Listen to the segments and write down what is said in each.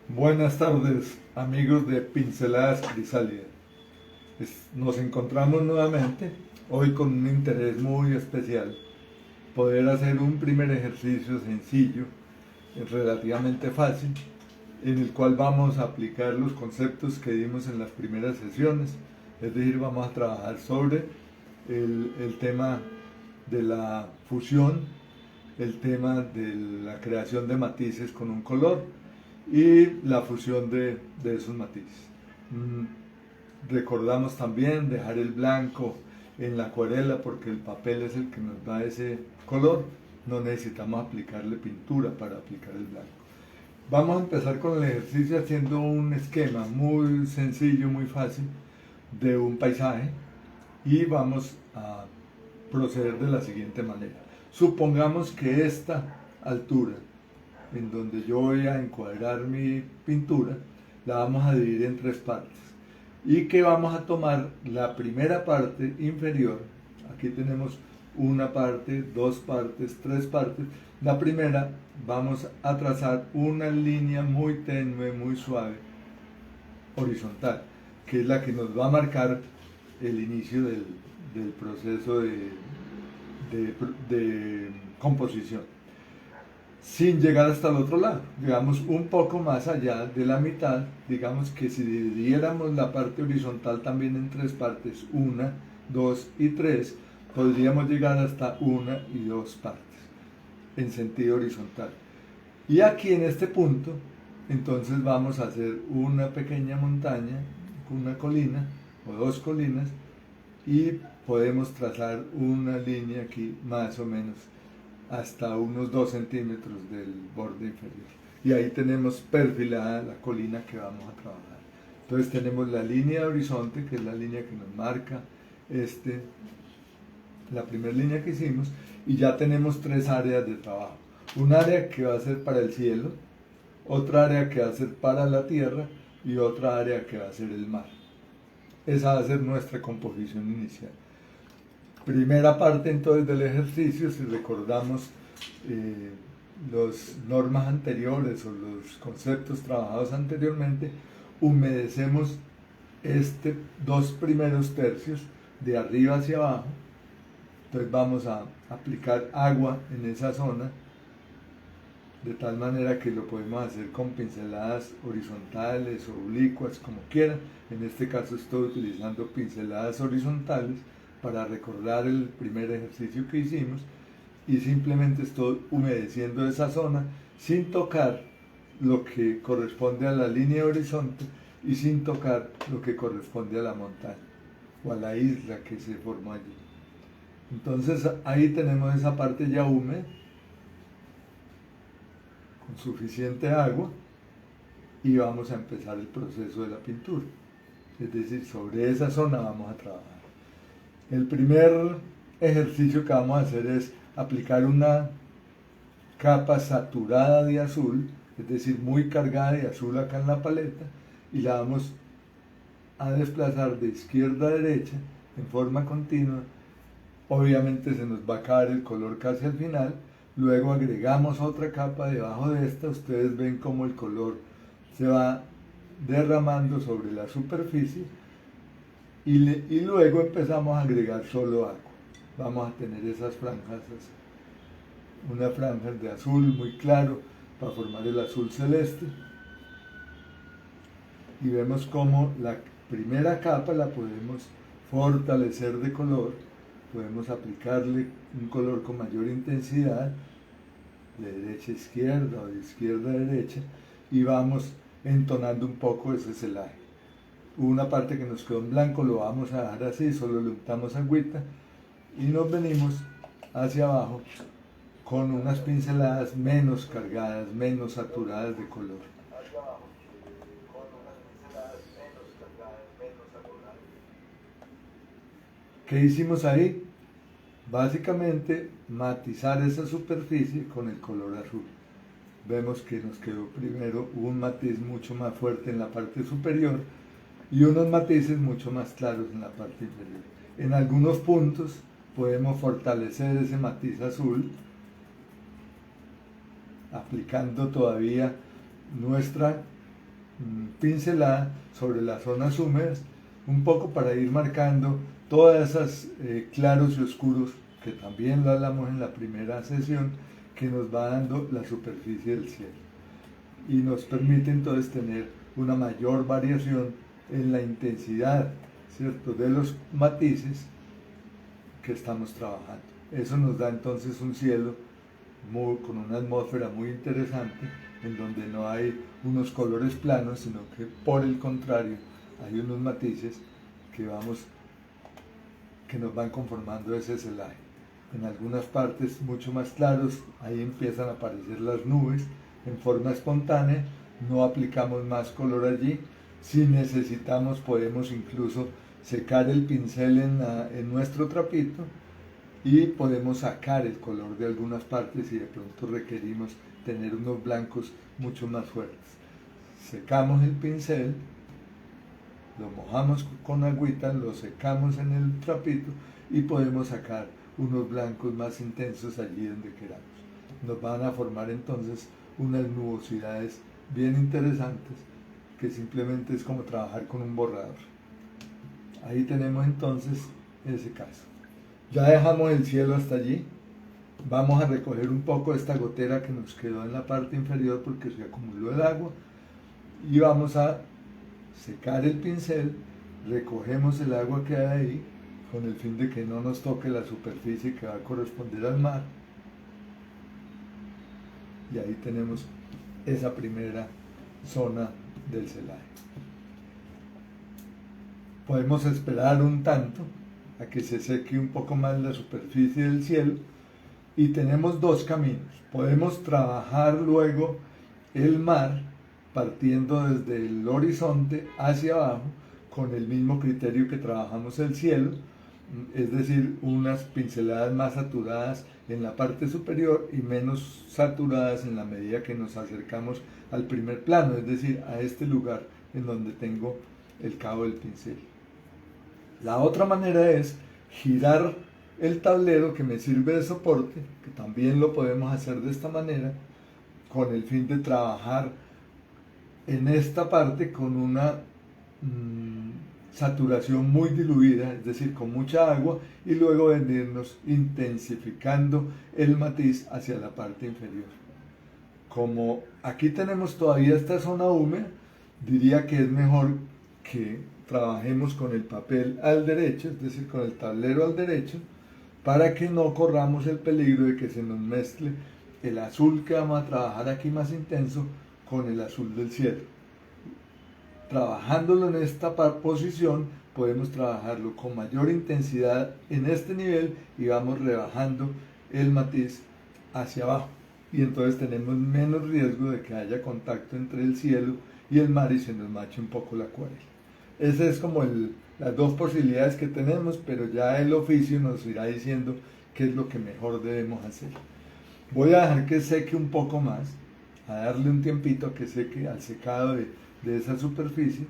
Buenas tardes, amigos de Pinceladas Crisálidas. Nos encontramos nuevamente, hoy con un interés muy especial, poder hacer un primer ejercicio sencillo, relativamente fácil, en el cual vamos a aplicar los conceptos que dimos en las primeras sesiones, es decir, vamos a trabajar sobre el tema de la fusión, el tema de la creación de matices con un color y la fusión de esos matices. Recordamos también dejar el blanco en la acuarela porque el papel es el que nos da ese color, no necesitamos aplicarle pintura para aplicar el blanco. Vamos a empezar con el ejercicio haciendo un esquema muy sencillo, muy fácil de un paisaje y vamos a proceder de la siguiente manera. Supongamos que esta altura en donde yo voy a encuadrar mi pintura la vamos a dividir en tres partes y que vamos a tomar la primera parte inferior. Aquí tenemos una parte, dos partes, tres partes. La primera vamos a trazar una línea muy tenue, muy suave, horizontal, que es la que nos va a marcar el inicio del proceso de composición, sin llegar hasta el otro lado, digamos un poco más allá de la mitad. Digamos que si dividiéramos la parte horizontal también en tres partes, una, dos y tres, podríamos llegar hasta una y dos partes en sentido horizontal. Y aquí en este punto, entonces vamos a hacer una pequeña montaña, una colina o dos colinas, y podemos trazar una línea aquí más o menos hasta unos 2 centímetros del borde inferior. Y ahí tenemos perfilada la colina que vamos a trabajar. Entonces tenemos la línea de horizonte, que es la línea que nos marca la primera línea que hicimos, y ya tenemos tres áreas de trabajo. Un área que va a ser para el cielo, otra área que va a ser para la tierra y otra área que va a ser el mar. Esa va a ser nuestra composición inicial. Primera parte entonces del ejercicio, si recordamos las normas anteriores o los conceptos trabajados anteriormente, humedecemos dos primeros tercios de arriba hacia abajo. Entonces vamos a aplicar agua en esa zona de tal manera que lo podemos hacer con pinceladas horizontales o oblicuas, como quieran. En este caso estoy utilizando pinceladas horizontales para recordar el primer ejercicio que hicimos, y simplemente estoy humedeciendo esa zona sin tocar lo que corresponde a la línea de horizonte y sin tocar lo que corresponde a la montaña o a la isla que se formó allí. Entonces ahí tenemos esa parte ya húmeda, con suficiente agua, y vamos a empezar el proceso de la pintura. Es decir, sobre esa zona vamos a trabajar. El primer ejercicio que vamos a hacer es aplicar una capa saturada de azul, es decir, muy cargada de azul acá en la paleta, y la vamos a desplazar de izquierda a derecha en forma continua. Obviamente se nos va a acabar el color casi al final, luego agregamos otra capa debajo de esta. Ustedes ven cómo el color se va derramando sobre la superficie y luego empezamos a agregar solo agua. Vamos a tener esas franjas, unas franjas de azul muy claro para formar el azul celeste, y vemos cómo la primera capa la podemos fortalecer de color, podemos aplicarle un color con mayor intensidad de derecha a izquierda o de izquierda a derecha, y vamos entonando un poco ese celaje. Una parte que nos quedó en blanco lo vamos a dejar así, solo le untamos agüita y nos venimos hacia abajo con unas pinceladas menos cargadas, menos saturadas de color. ¿Qué hicimos ahí? Básicamente matizar esa superficie con el color azul. Vemos que nos quedó primero un matiz mucho más fuerte en la parte superior y unos matices mucho más claros en la parte inferior. En algunos puntos podemos fortalecer ese matiz azul aplicando todavía nuestra pincelada sobre las zonas húmedas, un poco para ir marcando todas esas claros y oscuros que también lo hablamos en la primera sesión, que nos va dando la superficie del cielo y nos permite entonces tener una mayor variación en la intensidad, ¿cierto?, de los matices que estamos trabajando. Eso nos da entonces un cielo con una atmósfera muy interesante, en donde no hay unos colores planos, sino que por el contrario hay unos matices que nos van conformando ese celaje. En algunas partes mucho más claros, ahí empiezan a aparecer las nubes en forma espontánea, no aplicamos más color allí. Si necesitamos podemos incluso secar el pincel en nuestro trapito y podemos sacar el color de algunas partes si de pronto requerimos tener unos blancos mucho más fuertes. Secamos el pincel, lo mojamos con agüita, lo secamos en el trapito y podemos sacar unos blancos más intensos allí donde queramos. Nos van a formar entonces unas nubosidades bien interesantes que simplemente es como trabajar con un borrador. Ahí tenemos entonces ese caso. Ya dejamos el cielo hasta allí. Vamos a recoger un poco esta gotera que nos quedó en la parte inferior porque se acumuló el agua y vamos a secar el pincel. Recogemos el agua que hay ahí con el fin de que no nos toque la superficie que va a corresponder al mar. Y ahí tenemos esa primera zona del celaje. Podemos esperar un tanto a que se seque un poco más la superficie del cielo y tenemos dos caminos. Podemos trabajar luego el mar partiendo desde el horizonte hacia abajo con el mismo criterio que trabajamos el cielo, es decir, unas pinceladas más saturadas en la parte superior y menos saturadas en la medida que nos acercamos al primer plano, es decir, a este lugar en donde tengo el cabo del pincel. La otra manera es girar el tablero que me sirve de soporte, que también lo podemos hacer de esta manera, con el fin de trabajar en esta parte con una saturación muy diluida, es decir, con mucha agua, y luego venirnos intensificando el matiz hacia la parte inferior. Como aquí tenemos todavía esta zona húmeda, diría que es mejor que trabajemos con el papel al derecho, es decir, con el tablero al derecho, para que no corramos el peligro de que se nos mezcle el azul que vamos a trabajar aquí más intenso con el azul del cielo. Trabajándolo en esta posición podemos trabajarlo con mayor intensidad en este nivel y vamos rebajando el matiz hacia abajo, y entonces tenemos menos riesgo de que haya contacto entre el cielo y el mar y se nos manche un poco la acuarela. Esas es como las dos posibilidades que tenemos, pero ya el oficio nos irá diciendo qué es lo que mejor debemos hacer. Voy a dejar que seque un poco más, a darle un tiempito a que seque, al secado de esa superficie,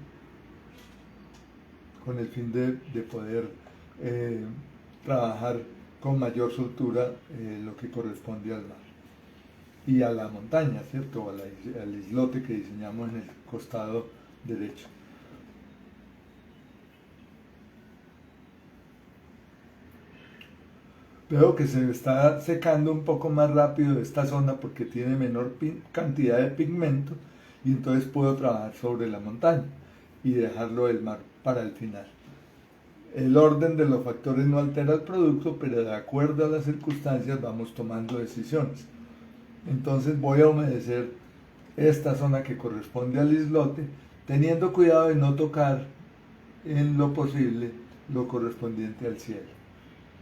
con el fin de poder trabajar con mayor soltura lo que corresponde al mar y a la montaña, ¿cierto? Al islote que diseñamos en el costado derecho. Veo que se está secando un poco más rápido esta zona porque tiene menor cantidad de pigmento, y entonces puedo trabajar sobre la montaña y dejarlo del mar para el final. El orden de los factores no altera el producto, pero de acuerdo a las circunstancias vamos tomando decisiones. Entonces voy a humedecer esta zona que corresponde al islote, teniendo cuidado de no tocar en lo posible lo correspondiente al cielo.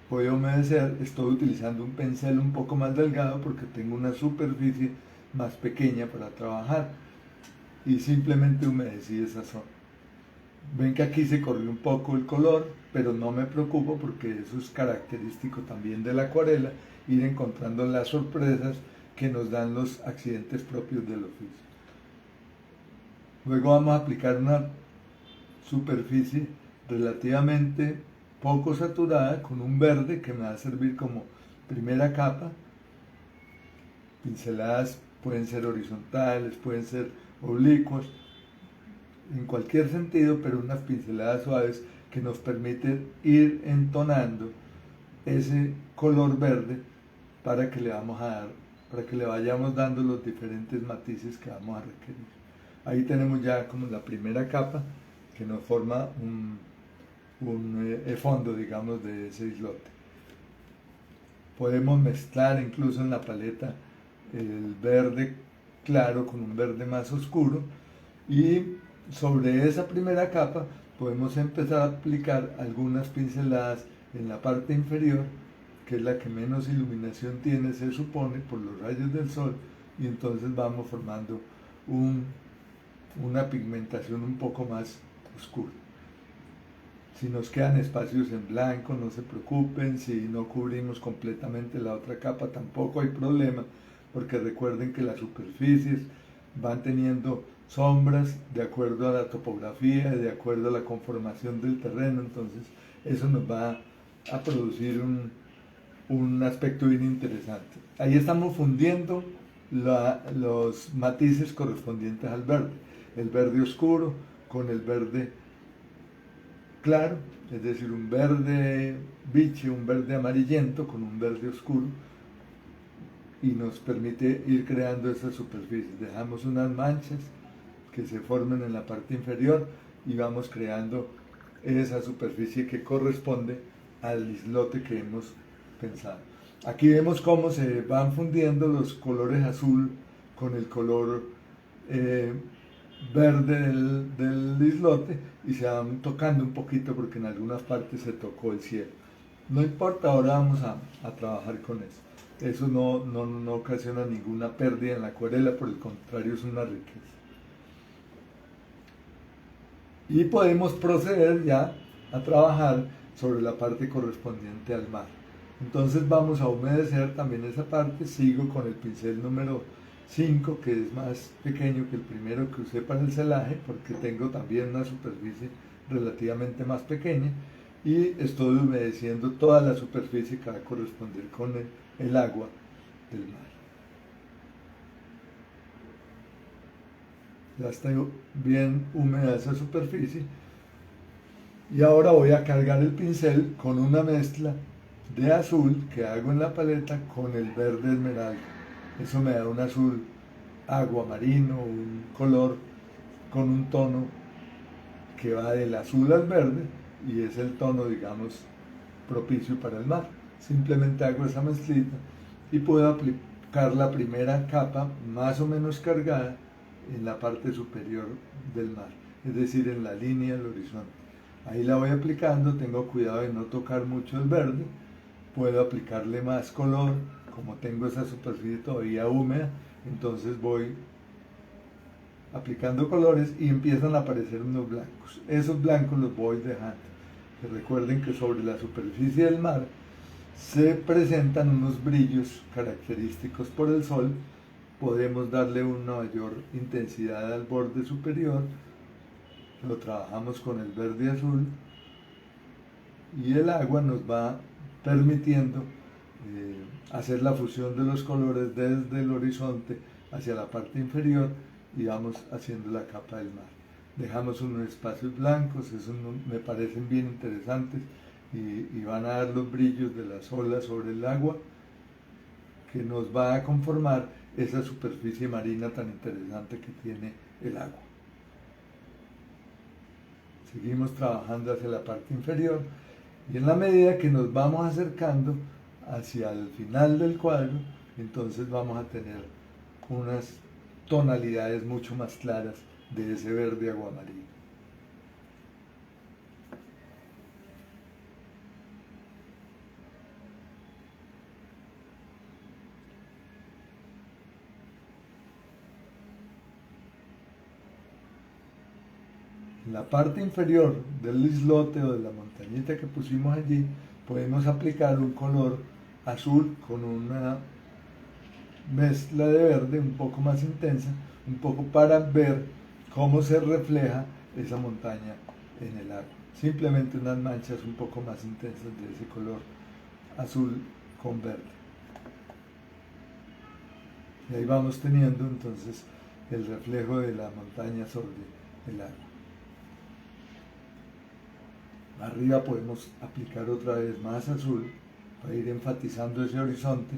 Voy a humedecer, estoy utilizando un pincel un poco más delgado porque tengo una superficie más pequeña para trabajar, y simplemente humedecí esa zona. Ven que aquí se corrió un poco el color, pero no me preocupo porque eso es característico también de la acuarela, ir encontrando las sorpresas que nos dan los accidentes propios del oficio. Luego vamos a aplicar una superficie relativamente poco saturada con un verde que me va a servir como primera capa. Pinceladas pueden ser horizontales, pueden ser oblicuas, en cualquier sentido, pero unas pinceladas suaves que nos permiten ir entonando ese color verde para que para que le vayamos dando los diferentes matices que vamos a requerir. Ahí tenemos ya como la primera capa que nos forma un fondo, digamos, de ese islote. Podemos mezclar incluso en la paleta el verde claro con un verde más oscuro, y sobre esa primera capa podemos empezar a aplicar algunas pinceladas en la parte inferior, que es la que menos iluminación tiene, se supone, por los rayos del sol, y entonces vamos formando una pigmentación un poco más oscura. Si nos quedan espacios en blanco, no se preocupen. Si no cubrimos completamente la otra capa, tampoco hay problema, porque recuerden que las superficies van teniendo sombras de acuerdo a la topografía, de acuerdo a la conformación del terreno. Entonces eso nos va a producir un aspecto bien interesante. Ahí estamos fundiendo los matices correspondientes al verde, el verde oscuro con el verde claro, es decir, un verde biche, un verde amarillento con un verde oscuro, y nos permite ir creando esas superficies. Dejamos unas manchas que se formen en la parte inferior y vamos creando esa superficie que corresponde al islote que hemos pensado. Aquí vemos cómo se van fundiendo los colores azul con el color verde del islote, y se van tocando un poquito porque en algunas partes se tocó el cielo. No importa, ahora vamos a trabajar con eso. Eso no ocasiona ninguna pérdida en la acuarela, por el contrario, es una riqueza. Y podemos proceder ya a trabajar sobre la parte correspondiente al mar. Entonces vamos a humedecer también esa parte. Sigo con el pincel número 5, que es más pequeño que el primero que usé para el celaje, porque tengo también una superficie relativamente más pequeña, y estoy humedeciendo toda la superficie que va a corresponder con el agua del mar. Ya está bien húmeda esa superficie, y ahora voy a cargar el pincel con una mezcla de azul que hago en la paleta con el verde esmeralda. Eso me da un azul agua marino, un color con un tono que va del azul al verde, y es el tono, digamos, propicio para el mar. Simplemente hago esa mezclita y puedo aplicar la primera capa más o menos cargada en la parte superior del mar, es decir, en la línea del horizonte. Ahí la voy aplicando, tengo cuidado de no tocar mucho el verde, puedo aplicarle más color, como tengo esa superficie todavía húmeda, entonces voy aplicando colores y empiezan a aparecer unos blancos. Esos blancos los voy dejando. Que recuerden que sobre la superficie del mar se presentan unos brillos característicos por el sol. Podemos darle una mayor intensidad al borde superior, lo trabajamos con el verde azul, y el agua nos va permitiendo hacer la fusión de los colores desde el horizonte hacia la parte inferior, y vamos haciendo la capa del mar. Dejamos unos espacios blancos, esos me parecen bien interesantes, y van a dar los brillos de las olas sobre el agua, que nos va a conformar esa superficie marina tan interesante que tiene el agua. Seguimos trabajando hacia la parte inferior, y en la medida que nos vamos acercando hacia el final del cuadro, entonces vamos a tener unas tonalidades mucho más claras de ese verde aguamarino. En la parte inferior del islote o de la montañita que pusimos allí, podemos aplicar un color azul con una mezcla de verde un poco más intensa, un poco para ver cómo se refleja esa montaña en el agua. Simplemente unas manchas un poco más intensas de ese color azul con verde. Y ahí vamos teniendo entonces el reflejo de la montaña sobre el agua. Arriba podemos aplicar otra vez más azul para ir enfatizando ese horizonte.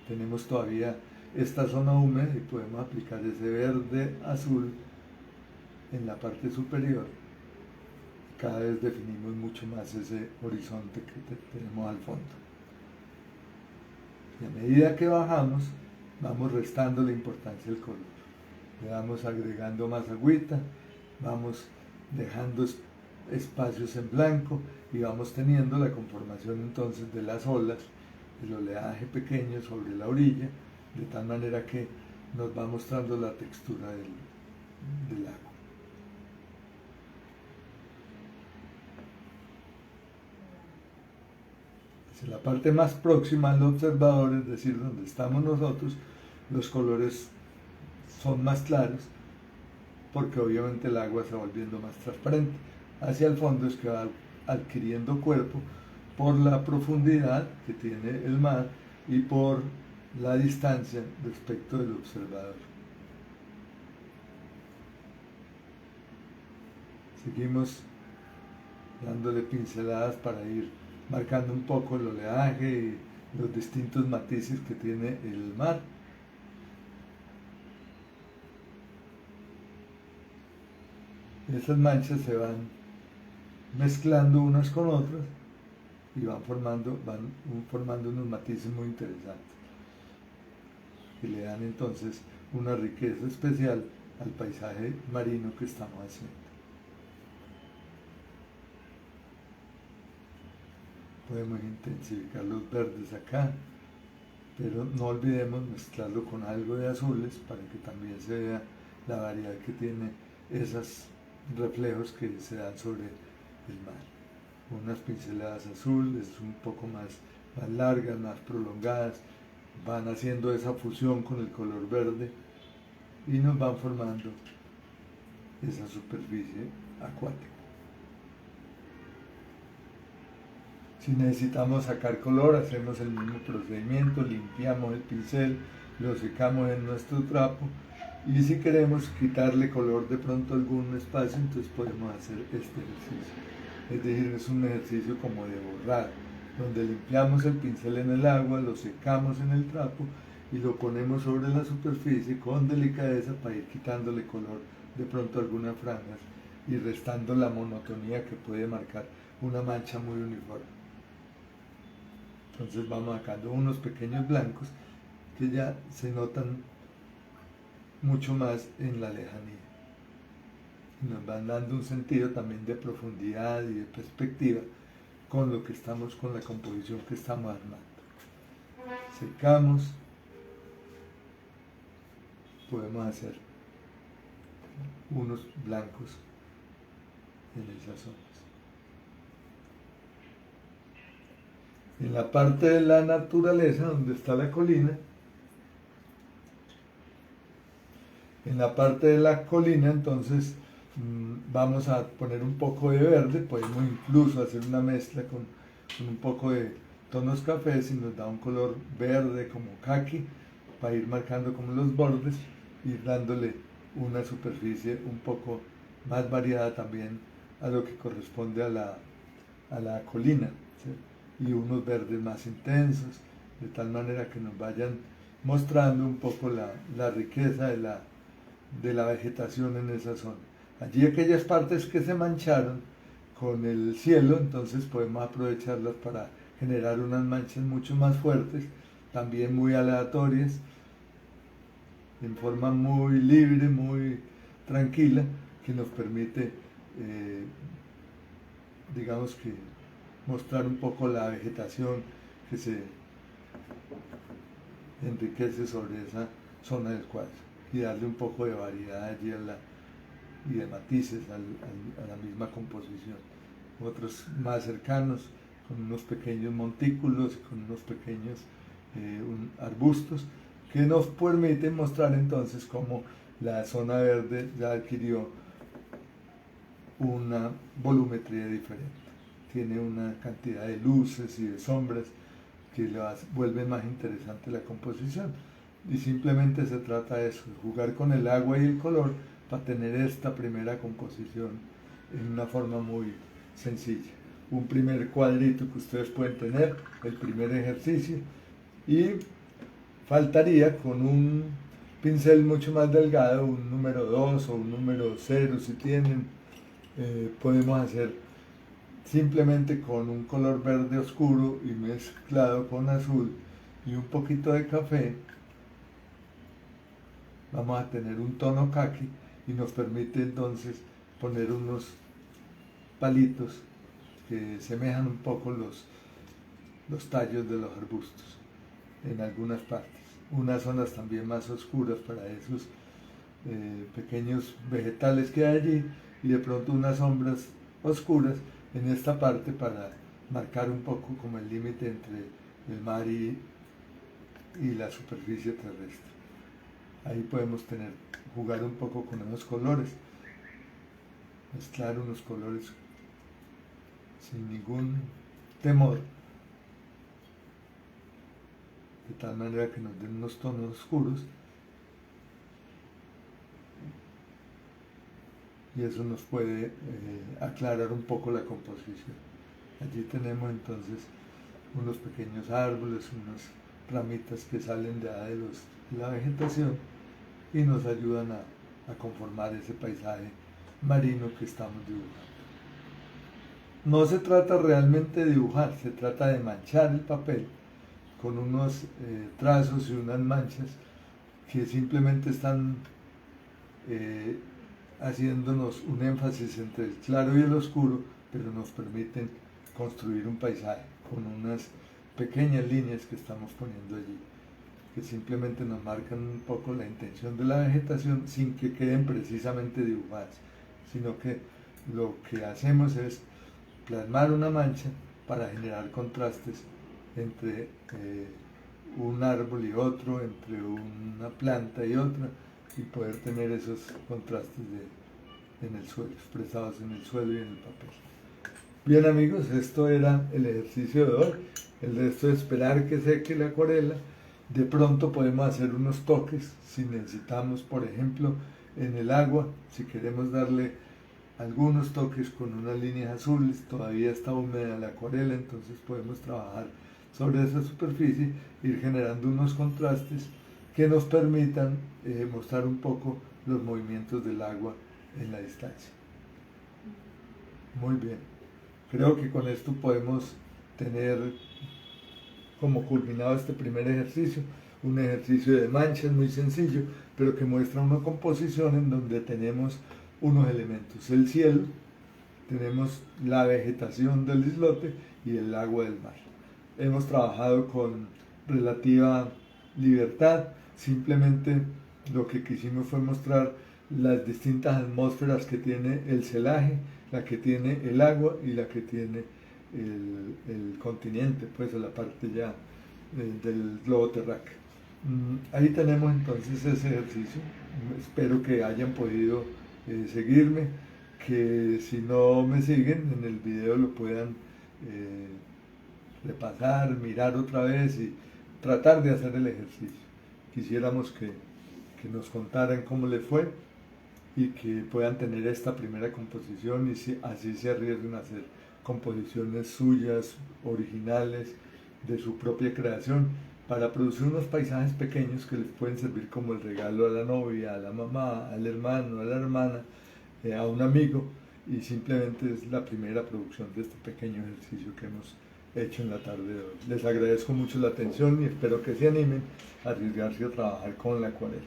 Tenemos todavía esta zona húmeda y podemos aplicar ese verde azul en la parte superior. Cada vez definimos mucho más ese horizonte que tenemos al fondo. Y a medida que bajamos, vamos restando la importancia del color. Le vamos agregando más agüita, vamos dejando espacios en blanco y vamos teniendo la conformación entonces de las olas, el oleaje pequeño sobre la orilla, de tal manera que nos va mostrando la textura del agua. Hacia la parte más próxima al observador, es decir, donde estamos nosotros, los colores son más claros porque obviamente el agua se va volviendo más transparente. Hacia el fondo es que va adquiriendo cuerpo por la profundidad que tiene el mar y por la distancia respecto del observador. Seguimos dándole pinceladas para ir marcando un poco el oleaje y los distintos matices que tiene el mar. Esas manchas se van mezclando unas con otras y van formando unos matices muy interesantes que le dan entonces una riqueza especial al paisaje marino que estamos haciendo. Podemos intensificar los verdes acá, pero no olvidemos mezclarlo con algo de azules para que también se vea la variedad que tiene esos reflejos que se dan sobre el mar. Unas pinceladas azules un poco más largas, más prolongadas, van haciendo esa fusión con el color verde y nos van formando esa superficie acuática. Si necesitamos sacar color, hacemos el mismo procedimiento, limpiamos el pincel, lo secamos en nuestro trapo y si queremos quitarle color de pronto a algún espacio, entonces podemos hacer este ejercicio. Es decir, es un ejercicio como de borrar, donde limpiamos el pincel en el agua, lo secamos en el trapo y lo ponemos sobre la superficie con delicadeza para ir quitándole color de pronto a algunas franjas y restando la monotonía que puede marcar una mancha muy uniforme. Entonces vamos sacando unos pequeños blancos que ya se notan mucho más en la lejanía. Nos van dando un sentido también de profundidad y de perspectiva con lo que estamos, con la composición que estamos armando. Secamos, podemos hacer unos blancos en esas zonas. En la parte de la naturaleza, donde está la colina, en la parte de la colina, entonces vamos a poner un poco de verde, podemos incluso hacer una mezcla con un poco de tonos cafés y nos da un color verde como caqui, para ir marcando como los bordes y dándole una superficie un poco más variada también a lo que corresponde a la colina, ¿sí? Y unos verdes más intensos, de tal manera que nos vayan mostrando un poco la riqueza de la vegetación en esa zona. Allí aquellas partes que se mancharon con el cielo, entonces podemos aprovecharlas para generar unas manchas mucho más fuertes, también muy aleatorias, en forma muy libre, muy tranquila, que nos permite, digamos que, mostrar un poco la vegetación que se enriquece sobre esa zona del cuadro y darle un poco de variedad allí y de matices a la misma composición. Otros más cercanos con unos pequeños montículos, con unos pequeños arbustos que nos permiten mostrar entonces cómo la zona verde ya adquirió una volumetría diferente. Tiene una cantidad de luces y de sombras que le vuelven más interesante la composición. Y simplemente se trata de eso, de jugar con el agua y el color para tener esta primera composición en una forma muy sencilla. un primer cuadrito que ustedes pueden tener, el primer ejercicio, y faltaría con un pincel mucho más delgado, un número 2 o un número 0 si tienen, podemos hacer simplemente con un color verde oscuro y mezclado con azul y un poquito de café, vamos a tener un tono caqui y nos permite entonces poner unos palitos que semejan un poco los tallos de los arbustos en algunas partes. Unas zonas también más oscuras para esos pequeños vegetales que hay allí, y de pronto unas sombras oscuras en esta parte para marcar un poco como el límite entre el mar y la superficie terrestre. Ahí podemos jugar un poco con esos colores, mezclar unos colores sin ningún temor, de tal manera que nos den unos tonos oscuros, y eso nos puede aclarar un poco la composición. Allí tenemos entonces unos pequeños árboles, unas ramitas que salen de la vegetación y nos ayudan a conformar ese paisaje marino que estamos dibujando. No se trata realmente de dibujar, se trata de manchar el papel con unos trazos y unas manchas que simplemente están haciéndonos un énfasis entre el claro y el oscuro, pero nos permiten construir un paisaje con unas pequeñas líneas que estamos poniendo allí, que simplemente nos marcan un poco la intención de la vegetación sin que queden precisamente dibujadas, sino que lo que hacemos es plasmar una mancha para generar contrastes entre un árbol y otro, entre una planta y otra, y poder tener esos contrastes en el suelo, expresados en el suelo y en el papel. Bien amigos, esto era el ejercicio de hoy. El resto de esperar que seque la acuarela. De pronto podemos hacer unos toques si necesitamos, por ejemplo, en el agua, si queremos darle algunos toques con unas líneas azules, todavía está húmeda la acuarela, entonces podemos trabajar sobre esa superficie, ir generando unos contrastes que nos permitan mostrar un poco los movimientos del agua en la distancia. Muy bien, creo que con esto podemos tener como culminado este primer ejercicio, un ejercicio de manchas muy sencillo, pero que muestra una composición en donde tenemos unos elementos: el cielo, tenemos la vegetación del islote y el agua del mar. Hemos trabajado con relativa libertad, simplemente lo que quisimos fue mostrar las distintas atmósferas que tiene el celaje, la que tiene el agua y la que tiene el continente, pues a la parte ya del globo terráqueo. Ahí tenemos entonces ese ejercicio. Espero que hayan podido seguirme, que si no me siguen en el video lo puedan repasar, mirar otra vez y tratar de hacer el ejercicio. Quisiéramos que nos contaran cómo les fue y que puedan tener esta primera composición, y si así se arriesguen a hacer composiciones suyas, originales, de su propia creación, para producir unos paisajes pequeños que les pueden servir como el regalo a la novia, a la mamá, al hermano, a la hermana, a un amigo, y simplemente es la primera producción de este pequeño ejercicio que hemos hecho en la tarde de hoy. Les agradezco mucho la atención y espero que se animen a arriesgarse a trabajar con la acuarela.